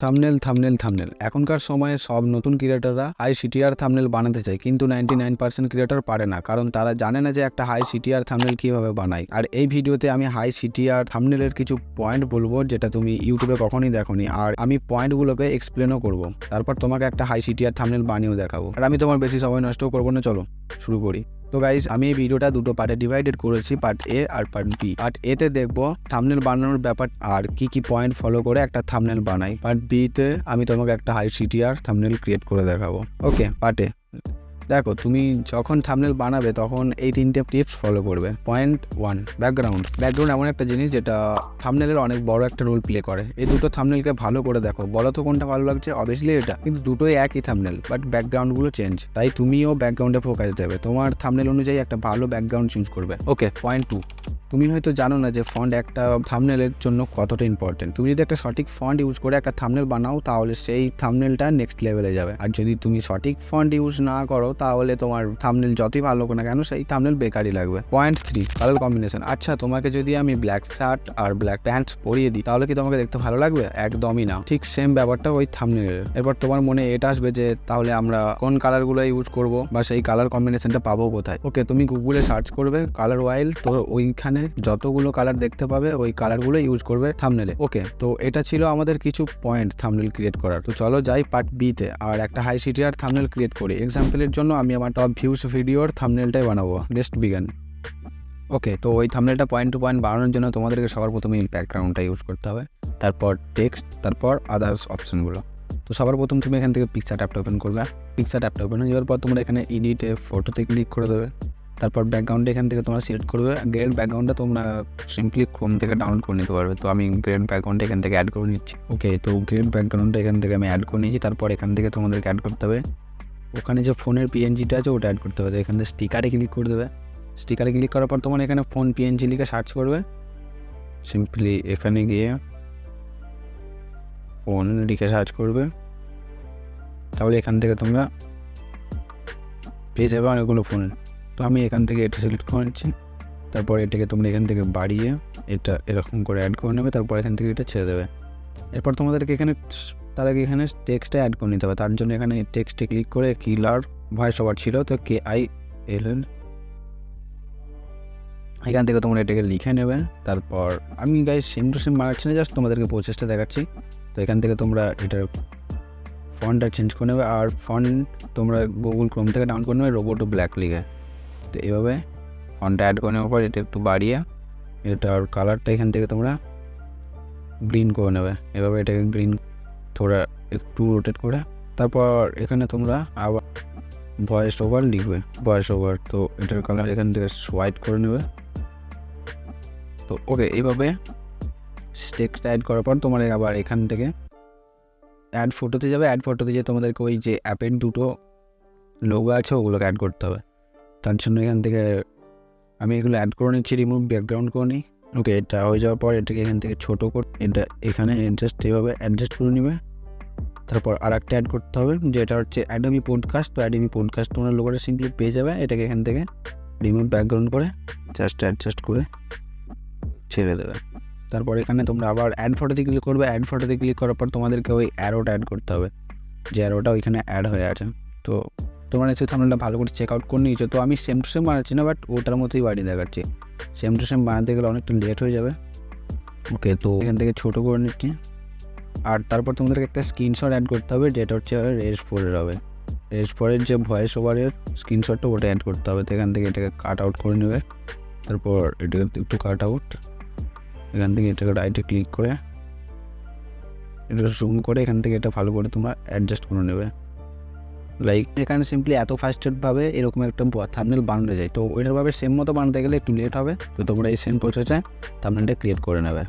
Thumbnail এখনকার সময়ে সব নতুন ক্রিয়েটররা হাই সিটিআর থাম্বনেল বানাতে চায়, কিন্তু 99% ক্রিয়েটর পারে না, কারণ তারা জানে না যে একটা হাই সিটিআর থাম্বনেল কিভাবে বানায়। আর এই ভিডিওতে আমি হাই সিটিআর থাম্বনেলের কিছু পয়েন্ট বলবো যেটা তুমি ইউটিউবে কখনই দেখোনি, আর আমি পয়েন্টগুলোকে এক্সপ্লেনও করব। তারপর তোমাকে একটা হাই সিটিআর থাম্বনেল বানিয়েও দেখাবো। আর আমি তোমার বেশি সময় নষ্ট করবো না, চলো শুরু করি। তো গাইস, আমি এই ভিডিওটা দুটো পার্টে ডিভাইডেড করেছি, পার্ট এ আর পার্ট বি। পার্ট এ তে দেখবো থাম্বনেল বানানোর ব্যাপার আর কি পয়েন্ট ফলো করে একটা থাম্বনেল বানাই। পার্ট বি তে আমি তোমাকে একটা হাই সিটিআর থাম্বনেল ক্রিয়েট করে দেখাবো। ওকে, পার্ট এ দেখো, তুমি যখন থাম্বনেল বানাবে তখন এই তিনটে টিপস ফলো করবে। পয়েন্ট 1, ব্যাকগ্রাউন্ড এমন একটা জিনিস যেটা থাম্বনেলের অনেক বড় একটা রোল প্লে করে। এই দুটো থাম্বনেলকে ভালো করে দেখো, বলো তো কোনটা ভালো লাগছে। অবভিয়াসলি এটা, কিন্তু দুটোই একই থাম্বনেল, বাট ব্যাকগ্রাউন্ডগুলো চেঞ্জ। তাই তুমিও ব্যাকগ্রাউন্ডে ফোকাস দেবে, তোমার থাম্বনেল অনুযায়ী একটা ভালো ব্যাকগ্রাউন্ড চুজ করবে। ওকে, পয়েন্ট 2, তুমি হয়তো জানো না যে ফন্ট একটা থাম্বনেলের জন্য কতটা ইম্পর্টেন্ট। তুমি যদি একটা সঠিক ফন্ট ইউজ করে একটা থাম্বনেল বানাও, তাহলে সেই থাম্বনেলটা নেক্সট লেভেলে যাবে। আর যদি তুমি সঠিক ফন্ট ইউজ না করো, তাহলে তোমার থাম্বনেল যতই ভালো হোক না কেন, সেই থাম্বনেল বেকারই লাগবে। Point 3, colour combination. আচ্ছা, তোমাকে যদি আমি ব্ল্যাক শার্ট আর ব্ল্যাক প্যান্টস পরিয়ে দিই, তাহলে কি তোমাকে দেখতে ভালো লাগবে? একদমই না। ঠিক সেম ব্যাপারটা ওই থাম্বনেলের। এরপর তোমার মনে এটা আসবে যে তাহলে আমরা কোন কালারগুলো ইউজ করব, বা সেই কালার কম্বিনেশনটা পাবো কোথায়। ওকে, তুমি গুগলে সার্চ করবে কালার ওয়াইল, তো ওইখানে যতগুলো কালার দেখতে পাবে ওই কালারগুলো ইউজ করবে থাম্বনেলে। ওকে, তো এটা ছিল আমাদের কিছু পয়েন্ট থাম্বনেল ক্রিয়েট করার। তো চলো যাই পার্ট বি তে, আর একটা হাই সিটিআর থাম্বনেল ক্রিয়েট করি। এক্সাম্পলের জন্য আমি আমার টপ ভিউজ ভিডিওর থাম্বনেলটাই বানাবো। Let's begin. ওকে, তো ওই থাম্বনেলটা পয়েন্ট টু পয়েন্ট বানানোর জন্য তোমাদেরকে সবার প্রথমে ব্যাকগ্রাউন্ডটা ইউজ করতে হবে, তারপর টেক্সট, তারপর আদার্স অপশনগুলো। তো সবার প্রথম তুমি এখান থেকে পিকচার ট্যাবটা ওপেন করবে। পিকচার ট্যাবটা ওপেন হয়ে যাওয়ার পর তোমরা এখানে এডিটে ফটোতে ক্লিক করে দেবে। তারপর ব্যাকগ্রাউন্ডে এখান থেকে তোমরা সিলেক্ট করবে। গ্রেড ব্যাকগ্রাউন্ডটা তোমরা সিম্পলি ক্রোম থেকে ডাউনলোড করে নিতে পারবে। তো আমি গ্রেড ব্যাকগ্রাউন্ডটা এখান থেকে অ্যাড করে নিচ্ছি। ওকে, তো গ্রেড ব্যাকগ্রাউন্ডটা এখান থেকে আমি অ্যাড করে নিয়েছি। তারপর এখান থেকে তোমাদেরকে অ্যাড করতে হবে ওখানে যে ফোনের পিএনজিটা আছে, ওটা অ্যাড করতে হবে। এখান থেকে স্টিকারে ক্লিক করে দেবে। স্টিকারে ক্লিক করার পর তোমার এখানে ফোন পিএনজি লিখে সার্চ করবে। সিম্পলি এখানে গিয়ে ফোন লিখে সার্চ করবে, তাহলে এখান থেকে তোমরা পেয়ে যাবে অনেকগুলো ফোন। তো আমি এখান থেকে এটা সিলেক্ট করে নিচ্ছি। তারপর এটাকে তোমরা এখান থেকে বাড়িয়ে এটা এরকম করে অ্যাড করে নেবে। তারপর এখান থেকে এটা ছেড়ে দেবে। এরপর তোমাদেরকে এখানে তার আগে এখানে টেক্সটটা অ্যাড করে নিতে হবে। তার জন্য এখানে টেক্সটে ক্লিক করে কিলার ভয়েস ওভার ছিল, তো KILL, এখান থেকে তোমরা এটাকে লিখে নেবে। তারপর আমি গাইস সেম টু সেম মার্কছি না, জাস্ট তোমাদেরকে প্রসেসটা দেখাচ্ছি। তো এখান থেকে তোমরা এটার ফন্টটা চেঞ্জ করে নেবে, আর ফন্ট তোমরা গুগল ক্রোম থেকে ডাউনলোড করে নেবে রোবটো ব্ল্যাক লিখে। তো এইভাবে ফন্টটা অ্যাড করে নেওয়ার পর এটা একটু বাড়িয়ে এটার কালারটা এখান থেকে তোমরা গ্রিন করে নেবে। এভাবে এটাকে গ্রিন থোড়া একটু রোটেট করে, তারপর এখানে তোমরা আবার ভয়েস ওভার লিখবে। ভয়েস ওভার, তো এটার কালার এখান থেকে হোয়াইট করে নেবে। তো ওকে, এইভাবে টেক্সট অ্যাড করার পর তোমার আবার এখান থেকে অ্যাড ফটোতে যাবে। অ্যাড ফটোতে গিয়ে তোমাদেরকে ওই যে অ্যাপের দুটো লোগো আছে ওগুলোকে অ্যাড করতে হবে। তার জন্য এখান থেকে আমি এগুলো অ্যাড করে নিচ্ছি, রিমুভ ব্যাকগ্রাউন্ড করে নিই। ওকে, এটা হয়ে যাওয়ার পর এটাকে এখান থেকে ছোটো করে এটা এখানে জাস্ট এইভাবে অ্যাডজাস্ট করে নেবে। তারপর আর একটা অ্যাড করতে হবে, যেটা হচ্ছে অ্যাডোবি পডকাস্ট। তো অ্যাডোবি পডকাস্ট তোমরা লোগোটা সিম্পলি পেয়ে যাবে। এটাকে এখান থেকে রিমুভ ব্যাকগ্রাউন্ড করে জাস্ট অ্যাডজাস্ট করে ছেড়ে দেবে। তারপর এখানে তোমরা আবার অ্যাড ফটোতে ক্লিক করবে। অ্যাড ফটোতে ক্লিক করার পর তোমাদেরকে ওই অ্যারোটা অ্যাড করতে হবে, যে অ্যারোটা ওইখানে অ্যাড হয়ে আছে। তো তোমরা এসে থাম্বনেলটা ভালো করে চেক আউট করে নিয়েছো। তো আমি সেম টু সেম বানাচ্ছি না, বাট ওটার মতোই বাড়িয়ে দেখাচ্ছি। সেম টু সেম বানাতে গেলে অনেকটা লেট হয়ে যাবে। ওকে, তো এখান থেকে ছোটো করে নিচ্ছি। আর তারপর তোমাদেরকে একটা স্ক্রিনশট অ্যাড করতে হবে, যেটা হচ্ছে রেজ 4-এর হবে। রেজ 4-এর যে ভয়েস ওভারের স্ক্রিনশটটা ওটা অ্যাড করতে হবে। তো এখান থেকে এটাকে কাট আউট করে নেবে। তারপর এটাকে একটু কাট আউট, এখান থেকে এটাকে রাইটে ক্লিক করে এটা জুম করে এখান থেকে এটা ভালো করে তোমরা অ্যাডজাস্ট করে নেবে। লাইক এখানে সিম্পলি এত ফাস্টেডভাবে এরকম একটা থাম্বনেল বানানো যায়। তো ওইটারভাবে সেম মতো বানাতে গেলে একটু লেট হবে। তো তোমরা এই সেম প্রসেসে থাম্বনেলটা ক্রিয়েট করে নেবে।